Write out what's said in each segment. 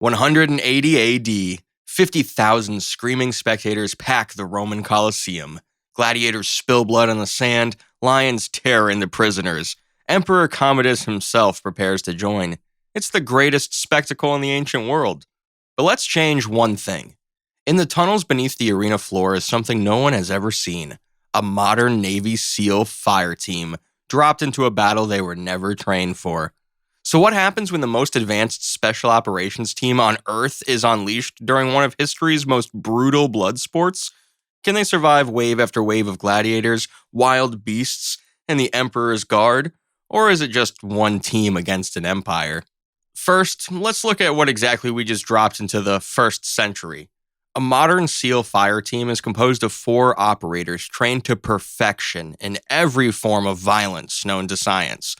180 AD, 50,000 screaming spectators pack the Roman Colosseum. Gladiators spill blood on the sand, lions tear into prisoners. Emperor Commodus himself prepares to join. It's the greatest spectacle in the ancient world. But let's change one thing. In the tunnels beneath the arena floor is something no one has ever seen. A modern Navy SEAL fire team, dropped into a battle they were never trained for. So what happens when the most advanced special operations team on Earth is unleashed during one of history's most brutal blood sports? Can they survive wave after wave of gladiators, wild beasts, and the Emperor's Guard? Or is it just one team against an empire? First, let's look at what exactly we just dropped into the 1st century. A modern SEAL fire team is composed of 4 operators trained to perfection in every form of violence known to science.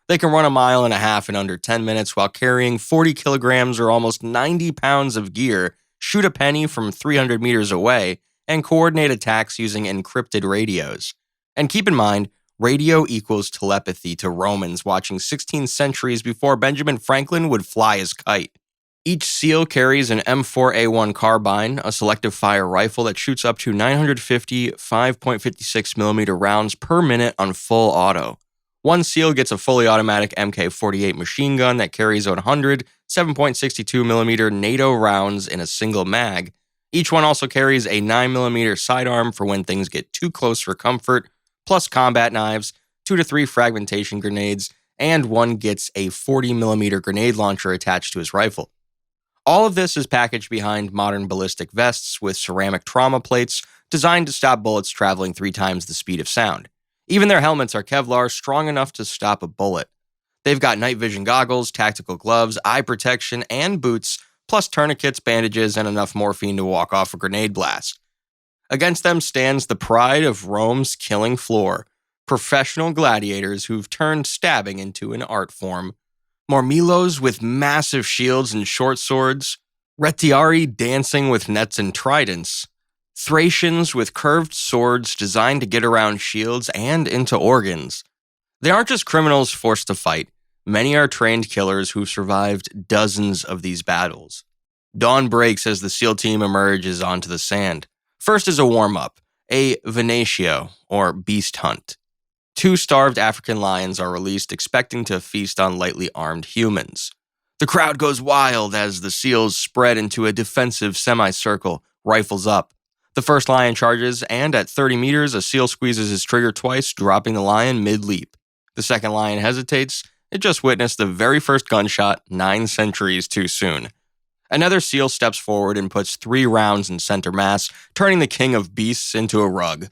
They can run a mile and a half in under 10 minutes while carrying 40 kilograms or almost 90 pounds of gear, shoot a penny from 300 meters away, and coordinate attacks using encrypted radios. And keep in mind, radio equals telepathy to Romans watching 16 centuries before Benjamin Franklin would fly his kite. Each SEAL carries an M4A1 carbine, a selective fire rifle that shoots up to 950 5.56mm rounds per minute on full auto. One SEAL gets a fully automatic Mk-48 machine gun that carries 100 7.62mm NATO rounds in a single mag. Each one also carries a 9mm sidearm for when things get too close for comfort, plus combat knives, 2 to 3 fragmentation grenades, and one gets a 40mm grenade launcher attached to his rifle. All of this is packaged behind modern ballistic vests with ceramic trauma plates designed to stop bullets traveling 3 times the speed of sound. Even their helmets are Kevlar, strong enough to stop a bullet. They've got night vision goggles, tactical gloves, eye protection, and boots, plus tourniquets, bandages, and enough morphine to walk off a grenade blast. Against them stands the pride of Rome's killing floor, professional gladiators who've turned stabbing into an art form. Mormillos with massive shields and short swords, Retiari dancing with nets and tridents, Thracians with curved swords designed to get around shields and into organs. They aren't just criminals forced to fight. Many are trained killers who've survived dozens of these battles. Dawn breaks as the SEAL team emerges onto the sand. First is a warm-up, a venatio, or beast hunt. 2 starved African lions are released, expecting to feast on lightly armed humans. The crowd goes wild as the SEALs spread into a defensive semicircle, rifles up. The first lion charges, and at 30 meters, a SEAL squeezes his trigger twice, dropping the lion mid-leap. The second lion hesitates. It just witnessed the very first gunshot 9 centuries too soon. Another SEAL steps forward and puts 3 rounds in center mass, turning the king of beasts into a rug.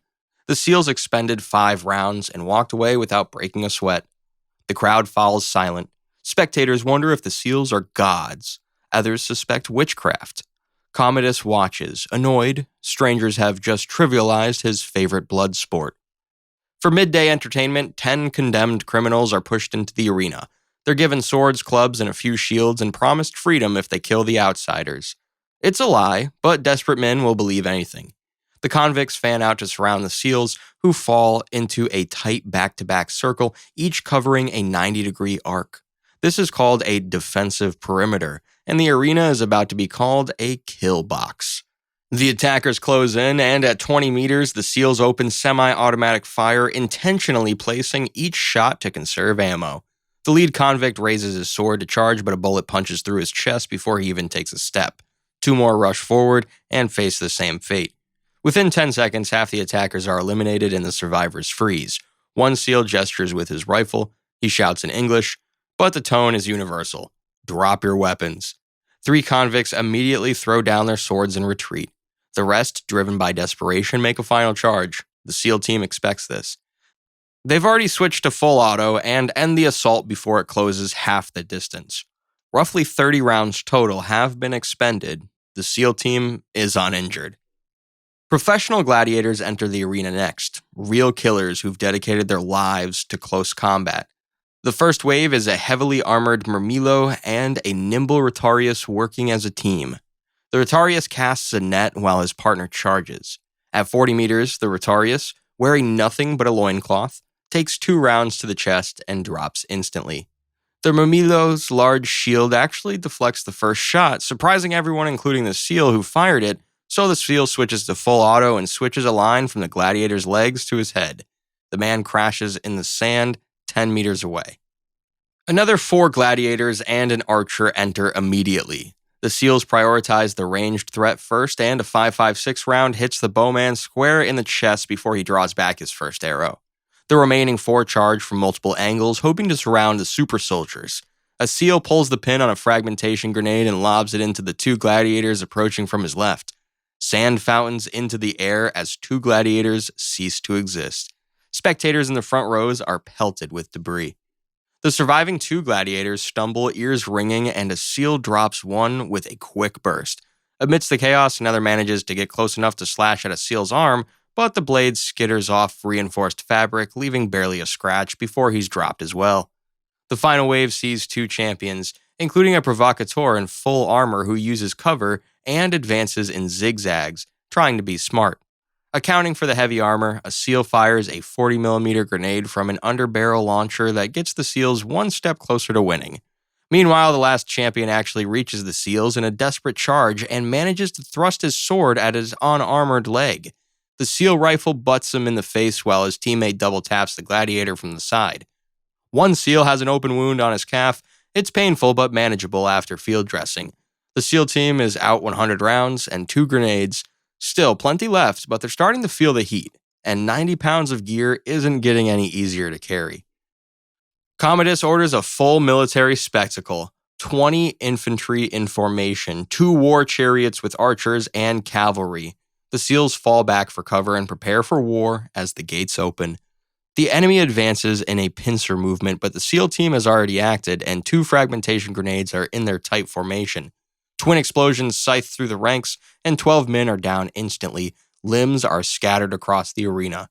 The SEALs expended 5 rounds and walked away without breaking a sweat. The crowd falls silent. Spectators wonder if the SEALs are gods. Others suspect witchcraft. Commodus watches, annoyed. Strangers have just trivialized his favorite blood sport. For midday entertainment, 10 condemned criminals are pushed into the arena. They're given swords, clubs, and a few shields and promised freedom if they kill the outsiders. It's a lie, but desperate men will believe anything. The convicts fan out to surround the SEALs, who fall into a tight back-to-back circle, each covering a 90-degree arc. This is called a defensive perimeter, and the arena is about to be called a kill box. The attackers close in, and at 20 meters, the SEALs open semi-automatic fire, intentionally placing each shot to conserve ammo. The lead convict raises his sword to charge, but a bullet punches through his chest before he even takes a step. 2 more rush forward and face the same fate. Within 10 seconds, half the attackers are eliminated and the survivors freeze. One SEAL gestures with his rifle. He shouts in English, but the tone is universal. Drop your weapons. 3 convicts immediately throw down their swords and retreat. The rest, driven by desperation, make a final charge. The SEAL team expects this. They've already switched to full auto and end the assault before it closes half the distance. Roughly 30 rounds total have been expended. The SEAL team is uninjured. Professional gladiators enter the arena next, real killers who've dedicated their lives to close combat. The first wave is a heavily armored Murmillo and a nimble Rotarius working as a team. The Rotarius casts a net while his partner charges. At 40 meters, the Rotarius, wearing nothing but a loincloth, takes 2 rounds to the chest and drops instantly. The Mamilo's large shield actually deflects the first shot, surprising everyone, including the seal who fired it, so the seal switches to full auto and switches a line from the gladiator's legs to his head. The man crashes in the sand 10 meters away. Another 4 gladiators and an archer enter immediately. The seals prioritize the ranged threat first, and a 5.56 round hits the bowman square in the chest before he draws back his first arrow. The remaining 4 charge from multiple angles, hoping to surround the super soldiers. A seal pulls the pin on a fragmentation grenade and lobs it into the 2 gladiators approaching from his left. Sand fountains into the air as 2 gladiators cease to exist. Spectators in the front rows are pelted with debris. The surviving 2 gladiators stumble, ears ringing, and a seal drops one with a quick burst. Amidst the chaos, another manages to get close enough to slash at a seal's arm, but the blade skitters off reinforced fabric, leaving barely a scratch before he's dropped as well. The final wave sees 2 champions, including a provocateur in full armor who uses cover and advances in zigzags, trying to be smart. Accounting for the heavy armor, a seal fires a 40mm grenade from an underbarrel launcher that gets the seals one step closer to winning. Meanwhile, the last champion actually reaches the seals in a desperate charge and manages to thrust his sword at his unarmored leg. The seal rifle butts him in the face while his teammate double taps the gladiator from the side. One seal has an open wound on his calf. It's painful but manageable after field dressing. The SEAL team is out 100 rounds and 2 grenades. Still, plenty left, but they're starting to feel the heat, and 90 pounds of gear isn't getting any easier to carry. Commodus orders a full military spectacle, 20 infantry in formation, 2 war chariots with archers and cavalry. The SEALs fall back for cover and prepare for war as the gates open. The enemy advances in a pincer movement, but the SEAL team has already acted, and 2 fragmentation grenades are in their tight formation. Twin explosions scythe through the ranks, and 12 men are down instantly. Limbs are scattered across the arena.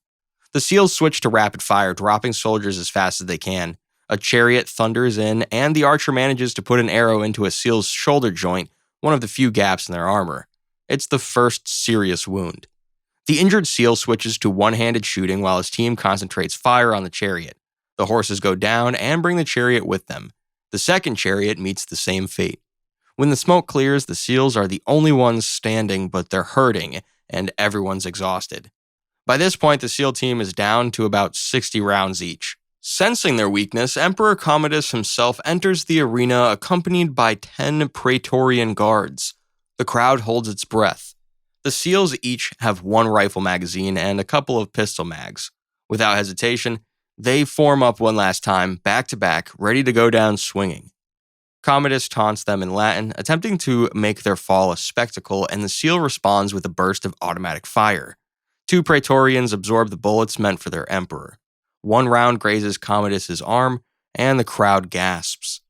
The SEALs switch to rapid fire, dropping soldiers as fast as they can. A chariot thunders in, and the archer manages to put an arrow into a SEAL's shoulder joint, one of the few gaps in their armor. It's the first serious wound. The injured SEAL switches to one-handed shooting while his team concentrates fire on the chariot. The horses go down and bring the chariot with them. The second chariot meets the same fate. When the smoke clears, the SEALs are the only ones standing, but they're hurting, and everyone's exhausted. By this point, the SEAL team is down to about 60 rounds each. Sensing their weakness, Emperor Commodus himself enters the arena accompanied by 10 Praetorian guards. The crowd holds its breath. The SEALs each have 1 rifle magazine and a couple of pistol mags. Without hesitation, they form up one last time, back to back, ready to go down swinging. Commodus taunts them in Latin, attempting to make their fall a spectacle, and the SEAL responds with a burst of automatic fire. 2 Praetorians absorb the bullets meant for their emperor. 1 round grazes Commodus's arm, and the crowd gasps.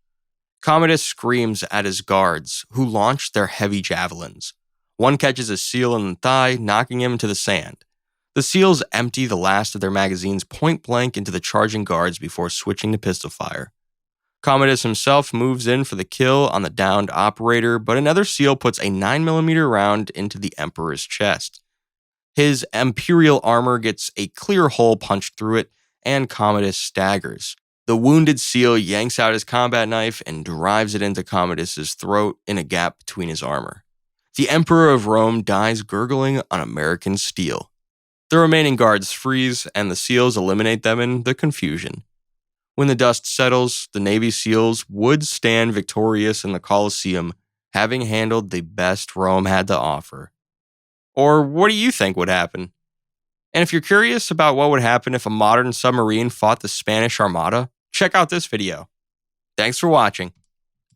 Commodus screams at his guards, who launch their heavy javelins. 1 catches a SEAL in the thigh, knocking him to the sand. The SEALs empty the last of their magazines point blank into the charging guards before switching to pistol fire. Commodus himself moves in for the kill on the downed operator, but another SEAL puts a 9mm round into the Emperor's chest. His Imperial armor gets a clear hole punched through it, and Commodus staggers. The wounded SEAL yanks out his combat knife and drives it into Commodus's throat in a gap between his armor. The Emperor of Rome dies gurgling on American steel. The remaining guards freeze, and the SEALs eliminate them in the confusion. When the dust settles, the Navy SEALs would stand victorious in the Colosseum, having handled the best Rome had to offer. Or what do you think would happen? And if you're curious about what would happen if a modern submarine fought the Spanish Armada, check out this video. Thanks for watching.